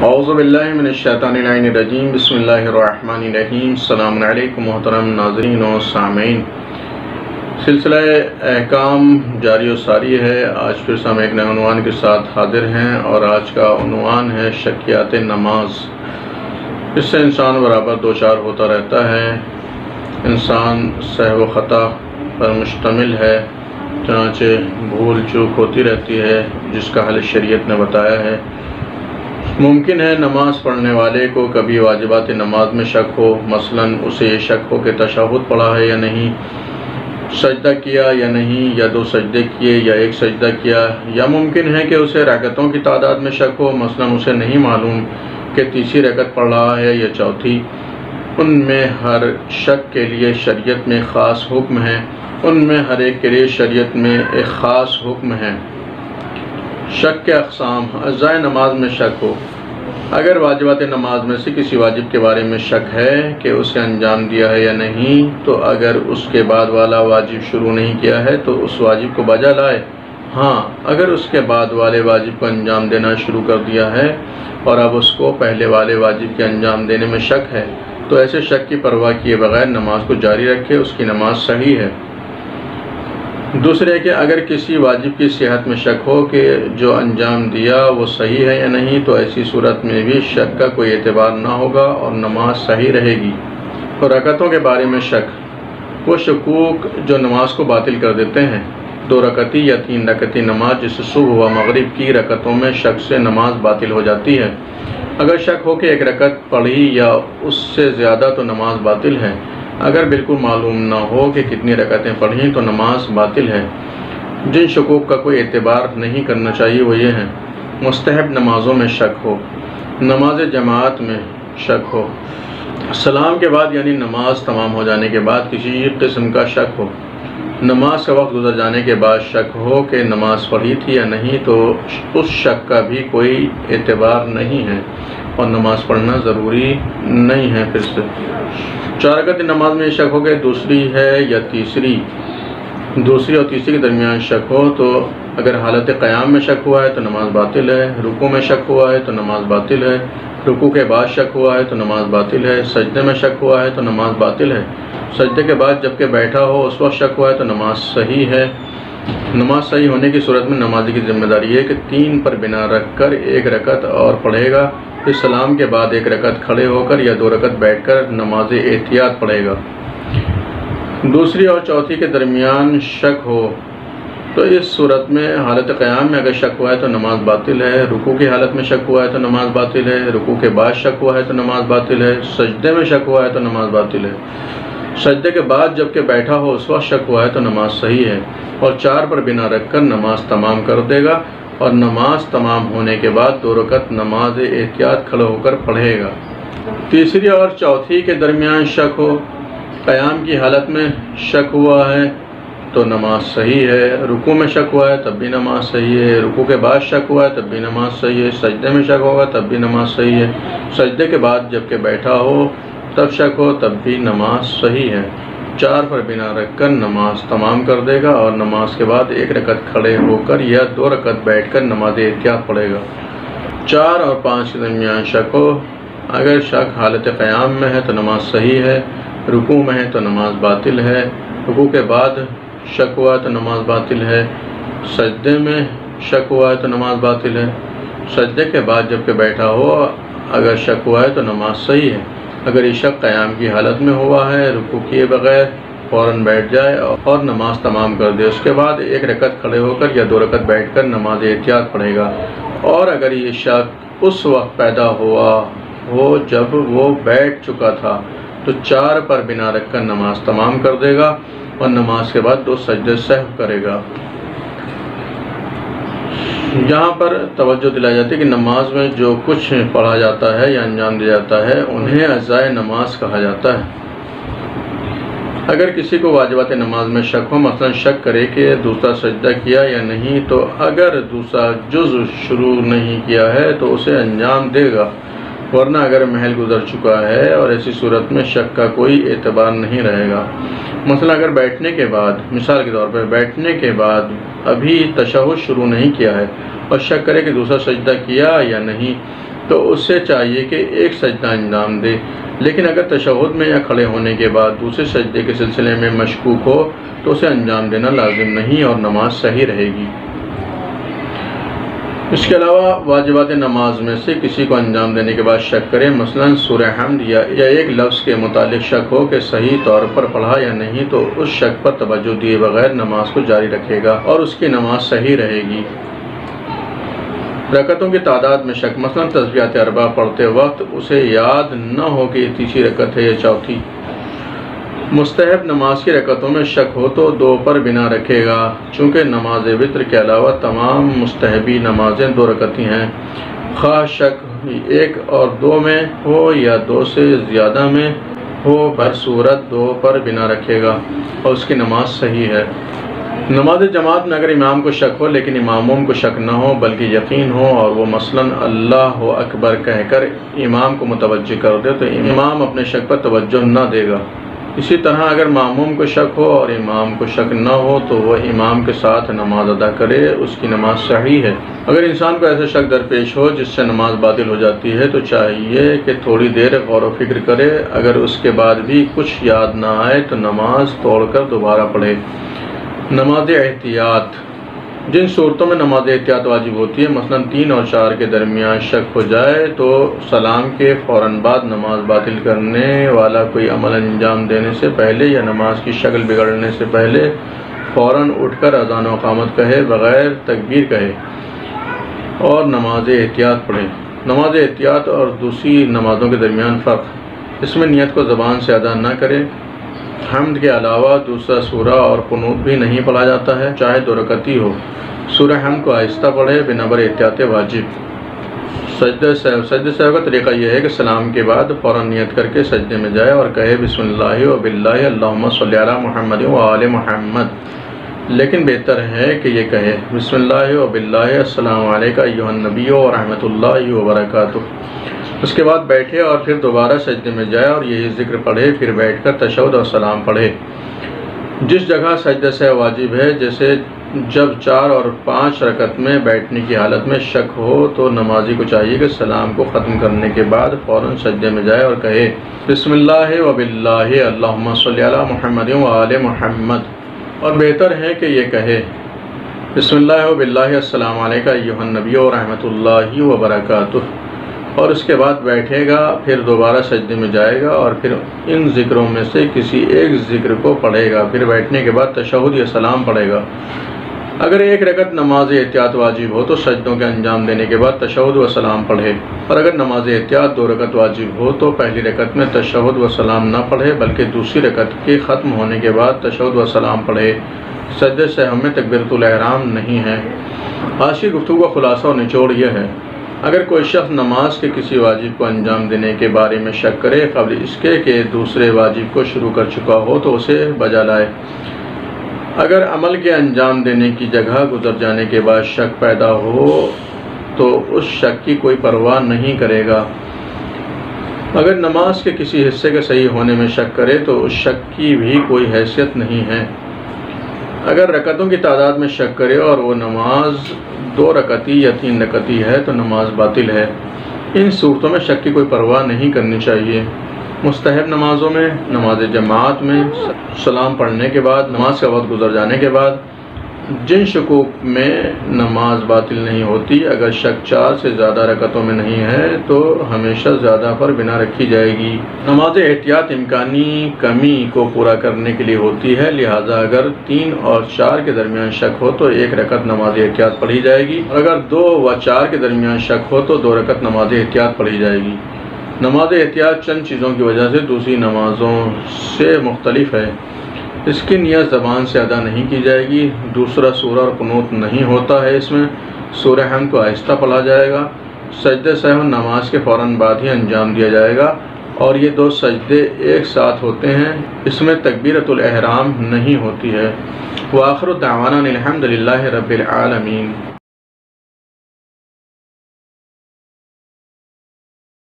اعوذ باللہ من الشیطان الرجیم بسم اللہ الرحمن الرحیم۔ السلام علیکم محترم ناظرین و سامعین، سلسلہ احکام جاری و ساری ہے۔ آج پھر سے ہم ایک نئے عنوان کے ساتھ حاضر ہیں اور آج کا عنوان ہے شکیات نماز۔ اس سے انسان برابر دوچار ہوتا رہتا ہے، انسان سہو و خطا پر مشتمل ہے، چنانچہ بھول چوک ہوتی رہتی ہے جس کا حل شریعت نے بتایا ہے۔ ممکن ہے نماز پڑھنے والے کو کبھی واجبات نماز میں شک ہو، مثلاً اسے یہ شک ہو کہ تشہد پڑھا ہے یا نہیں، سجدہ کیا یا نہیں، یا 2 سجدے کیے یا 1 سجدہ کیا، یا ممکن ہے کہ اسے رکعتوں کی تعداد میں شک ہو، مثلاً اسے نہیں معلوم کہ تیسری رکعت پڑھ رہا ہے یا چوتھی۔ ان میں ہر شک کے لیے شریعت میں خاص حکم ہے، ان میں ہر ایک کے لیے شریعت میں ایک خاص حکم ہے۔ شک کے اقسام۔ اجزائے نماز میں شک ہو۔ اگر واجبات نماز میں سے کسی واجب کے بارے میں شک ہے کہ اسے انجام دیا ہے یا نہیں، تو اگر اس کے بعد والا واجب شروع نہیں کیا ہے تو اس واجب کو بجا لائے۔ ہاں، اگر اس کے بعد والے واجب کو انجام دینا شروع کر دیا ہے اور اب اس کو پہلے والے واجب کے انجام دینے میں شک ہے تو ایسے شک کی پرواہ کیے بغیر نماز کو جاری رکھے، اس کی نماز صحیح ہے۔ دوسرے کہ اگر کسی واجب کی صحت میں شک ہو کہ جو انجام دیا وہ صحیح ہے یا نہیں، تو ایسی صورت میں بھی شک کا کوئی اعتبار نہ ہوگا اور نماز صحیح رہے گی۔ اور رکعتوں کے بارے میں شک، وہ شکوک جو نماز کو باطل کر دیتے ہیں۔ 2 رکعتی یا 3 رکعتی نماز جسے صبح و مغرب کی رکعتوں میں شک سے نماز باطل ہو جاتی ہے۔ اگر شک ہو کہ 1 رکعت پڑھی یا اس سے زیادہ تو نماز باطل ہے۔ اگر بالکل معلوم نہ ہو کہ کتنی رکعتیں پڑھیں تو نماز باطل ہے۔ جن شکوک کا کوئی اعتبار نہیں کرنا چاہیے وہ یہ ہیں: مستحب نمازوں میں شک ہو، نماز جماعت میں شک ہو، سلام کے بعد یعنی نماز تمام ہو جانے کے بعد کسی قسم کا شک ہو، نماز کا وقت گزر جانے کے بعد شک ہو کہ نماز پڑھی تھی یا نہیں، تو اس شک کا بھی کوئی اعتبار نہیں ہے اور نماز پڑھنا ضروری نہیں ہے۔ پھر سے 4 رکعت نماز میں شک ہو کہ دوسری اور تیسری کے درمیان شک ہو، تو اگر حالت قیام میں شک ہوا ہے تو نماز باطل ہے، رکوع میں شک ہوا ہے تو نماز باطل ہے، رکوع کے بعد شک ہوا ہے تو نماز باطل ہے، سجدے میں شک ہوا ہے تو نماز باطل ہے، سجدے کے بعد جبکہ بیٹھا ہو اس وقت شک ہوا ہے تو نماز صحیح ہے۔ نماز صحیح ہونے کی صورت میں نمازی کی ذمہ داری ہے کہ 3 پر بنا رکھ کر 1 رکعت اور پڑھے گا، پھر سلام کے بعد 1 رکعت کھڑے ہو کر یا 2 رکعت بیٹھ کر نماز احتیاط پڑھے گا۔ دوسری اور چوتھی کے درمیان شک ہو تو اس صورت میں حالت قیام میں اگر شک ہوا ہے تو نماز باطل ہے، رکوع کی حالت میں شک ہوا ہے تو نماز باطل ہے، رکوع کے بعد شک ہوا ہے تو نماز باطل ہے، سجدے میں شک ہوا ہے تو نماز باطل ہے، سجدے کے بعد جبکہ بیٹھا ہو اس وقت شک ہوا ہے تو نماز صحیح ہے، اور 4 پر بنا رکھ کر نماز تمام کر دے گا، اور نماز تمام ہونے کے بعد 2 رکعت نماز احتیاط کھڑے ہو کر پڑھے گا۔ تیسری اور چوتھی کے درمیان شک ہو، قیام کی حالت میں شک ہوا ہے تو نماز صحیح ہے، رکوع میں شک ہوا ہے تب بھی نماز صحیح ہے، رکوع کے بعد شک ہوا ہے تب بھی نماز صحیح ہے، سجدے میں شک ہوگا تب بھی نماز صحیح ہے، سجدے کے بعد جبکہ بیٹھا ہو تب شک ہو تب بھی نماز صحیح ہے۔ 4 پر بنا رکھ کر نماز تمام کر دے گا اور نماز کے بعد 1 رکعت کھڑے ہو کر یا 2 رکعت بیٹھ کر نماز احتیاط پڑھے گا۔ 4 اور 5 کے درمیان شک ہو، اگر شک حالت قیام میں ہے تو نماز صحیح ہے، رکوع میں ہے تو نماز باطل ہے، رکوع کے بعد شک ہوا ہے تو نماز باطل ہے، سجدے میں شک ہوا ہے تو نماز باطل ہے، سجدے کے بعد جبکہ بیٹھا ہو اگر شک ہوا ہے تو نماز صحیح ہے۔ اگر یہ شک قیام کی حالت میں ہوا ہے، رکوع کیے بغیر فوراً بیٹھ جائے اور نماز تمام کر دے، اس کے بعد 1 رکعت کھڑے ہو کر یا 2 رکعت بیٹھ کر نماز احتیاط پڑھے گا، اور اگر یہ شک اس وقت پیدا ہوا ہو جب وہ بیٹھ چکا تھا تو 4 پر بنا رکھ کر نماز تمام کر دے گا اور نماز کے بعد 2 سجدے سہو کرے گا۔ یہاں پر توجہ دلائی جاتی ہے کہ نماز میں جو کچھ پڑھا جاتا ہے یا انجام دیا جاتا ہے انہیں اجزائے نماز کہا جاتا ہے۔ اگر کسی کو واجبات نماز میں شک ہو، مثلا شک کرے کہ دوسرا سجدہ کیا یا نہیں، تو اگر دوسرا جز شروع نہیں کیا ہے تو اسے انجام دے گا، ورنہ اگر محل گزر چکا ہے اور ایسی صورت میں شک کا کوئی اعتبار نہیں رہے گا۔ مثلا اگر بیٹھنے کے بعد، مثال کے طور پر بیٹھنے کے بعد ابھی تشہد شروع نہیں کیا ہے اور شک کرے کہ دوسرا سجدہ کیا یا نہیں، تو اسے چاہیے کہ ایک سجدہ انجام دے، لیکن اگر تشہد میں یا کھڑے ہونے کے بعد دوسرے سجدے کے سلسلے میں مشکوک ہو تو اسے انجام دینا لازم نہیں اور نماز صحیح رہے گی۔ اس کے علاوہ واجبات نماز میں سے کسی کو انجام دینے کے بعد شک کرے، مثلا سورہ حمد یا ایک لفظ کے متعلق شک ہو کہ صحیح طور پر پڑھا یا نہیں، تو اس شک پر توجہ دیے بغیر نماز کو جاری رکھے گا اور اس کی نماز صحیح رہے گی۔ رکعتوں کی تعداد میں شک، مثلا تسبیحات اربع پڑھتے وقت اسے یاد نہ ہو کہ یہ تیسری رکعت ہے یا چوتھی۔ مستحب نماز کی رکعتوں میں شک ہو تو 2 پر بنا رکھے گا، چونکہ نماز وتر کے علاوہ تمام مستحبی نمازیں 2 رکعتی ہیں۔ خواہ شک 1 اور 2 میں ہو یا 2 سے زیادہ میں ہو، برصورت 2 پر بنا رکھے گا اور اس کی نماز صحیح ہے۔ نماز جماعت میں اگر امام کو شک ہو لیکن اماموں کو شک نہ ہو بلکہ یقین ہو اور وہ مثلا اللہ اکبر کہہ کر امام کو متوجہ کر دے تو امام اپنے شک پر توجہ نہ دے گا۔ اسی طرح اگر ماموم کو شک ہو اور امام کو شک نہ ہو تو وہ امام کے ساتھ نماز ادا کرے، اس کی نماز صحیح ہے۔ اگر انسان کو ایسا شک درپیش ہو جس سے نماز باطل ہو جاتی ہے تو چاہیے کہ تھوڑی دیر غور و فکر کرے، اگر اس کے بعد بھی کچھ یاد نہ آئے تو نماز توڑ کر دوبارہ پڑھے۔ نماز احتیاط، جن صورتوں میں نماز احتیاط واجب ہوتی ہے، مثلا 3 اور 4 کے درمیان شک ہو جائے تو سلام کے فوراً بعد نماز باطل کرنے والا کوئی عمل انجام دینے سے پہلے یا نماز کی شکل بگڑنے سے پہلے فوراً اٹھ کر اذان و اقامت کہے، بغیر تکبیر کہے اور نماز احتیاط پڑھے۔ نماز احتیاط اور دوسری نمازوں کے درمیان فرق، اس میں نیت کو زبان سے ادا نہ کرے۔ حمد کے علاوہ دوسرا سورہ اور قنوت بھی نہیں پڑھا جاتا ہے، چاہے 2 رکعتی ہو۔ سورہ حمد کو آہستہ پڑھے، بنابر احتیاط واجب۔ سجدہ سہو کا طریقہ یہ ہے کہ سلام کے بعد فوراً نیت کر کے سجدے میں جائے اور کہے بسم اللہ و باللہ اللہم صلی علی محمد و آل محمد، لیکن بہتر ہے کہ یہ کہے بسم اللہ و باللہ السلام علیکم ایھا النبی و رحمۃ اللہ وبرکاتہ۔ اس کے بعد بیٹھے اور پھر دوبارہ سجدے میں جائے اور یہی ذکر پڑھے، پھر بیٹھ کر تشہد اور سلام پڑھے۔ جس جگہ سجدہ سہو واجب ہے، جیسے جب 4 اور 5 رکعت میں بیٹھنے کی حالت میں شک ہو تو نمازی کو چاہیے کہ سلام کو ختم کرنے کے بعد فوراً سجدے میں جائے اور کہے بسم اللہ و باللہ اللہم صلی علی محمد و آل محمد، اور بہتر ہے کہ یہ کہے بسم اللہ و باللہ السلام علیکم ایھا النبی و رحمۃ اللہ وبرکاتہ، اور اس کے بعد بیٹھے گا، پھر دوبارہ سجدے میں جائے گا اور پھر ان ذکروں میں سے کسی ایک ذکر کو پڑھے گا، پھر بیٹھنے کے بعد تشہد یا سلام پڑھے گا۔ اگر 1 رکعت نماز احتیاط واجب ہو تو سجدوں کے انجام دینے کے بعد تشہد و سلام پڑھے، اور اگر نماز احتیاط 2 رکعت واجب ہو تو پہلی رکعت میں تشہد و سلام نہ پڑھے بلکہ دوسری رکعت کے ختم ہونے کے بعد تشہد و سلام پڑھے۔ سجدہ سہو میں تکبیرۃ الاحرام نہیں ہے۔ آج کی گفتگو کا خلاصہ اور نچوڑ یہ ہے، اگر کوئی شخص نماز کے کسی واجب کو انجام دینے کے بارے میں شک کرے قبل اس کے کہ دوسرے واجب کو شروع کر چکا ہو تو اسے بجا لائے۔ اگر عمل کے انجام دینے کی جگہ گزر جانے کے بعد شک پیدا ہو تو اس شک کی کوئی پرواہ نہیں کرے گا۔ اگر نماز کے کسی حصے کے صحیح ہونے میں شک کرے تو اس شک کی بھی کوئی حیثیت نہیں ہے۔ اگر رکعتوں کی تعداد میں شک کرے اور وہ نماز 2 رکعتی یا 3 رکعتی ہے تو نماز باطل ہے۔ ان صورتوں میں شک کی کوئی پرواہ نہیں کرنی چاہیے۔ مستحب نمازوں میں، نماز جماعت میں سلام پڑھنے کے بعد، نماز کا وقت گزر جانے کے بعد جن شکوک میں نماز باطل نہیں ہوتی، اگر شک 4 سے زیادہ رکعتوں میں نہیں ہے تو ہمیشہ زیادہ پر بنا رکھی جائے گی۔ نماز احتیاط امکانی کمی کو پورا کرنے کے لیے ہوتی ہے، لہٰذا اگر 3 اور 4 کے درمیان شک ہو تو 1 رکعت نماز احتیاط پڑھی جائے گی، اور اگر 2 و 4 کے درمیان شک ہو تو 2 رکعت نماز احتیاط پڑھی جائے گی۔ نماز احتیاط چند چیزوں کی وجہ سے دوسری نمازوں سے مختلف ہے۔ اس کی نیت زبان سے ادا نہیں کی جائے گی، دوسرا سورہ اور قنوت نہیں ہوتا ہے، اس میں سورہ حمد کو آہستہ پڑھا جائے گا، سجدہ سہو نماز کے فوراً بعد ہی انجام دیا جائے گا، اور یہ 2 سجدے ایک ساتھ ہوتے ہیں، اس میں تکبیرۃ الاحرام نہیں ہوتی ہے۔ وآخر دعوانا الحمد للہ رب العالمین۔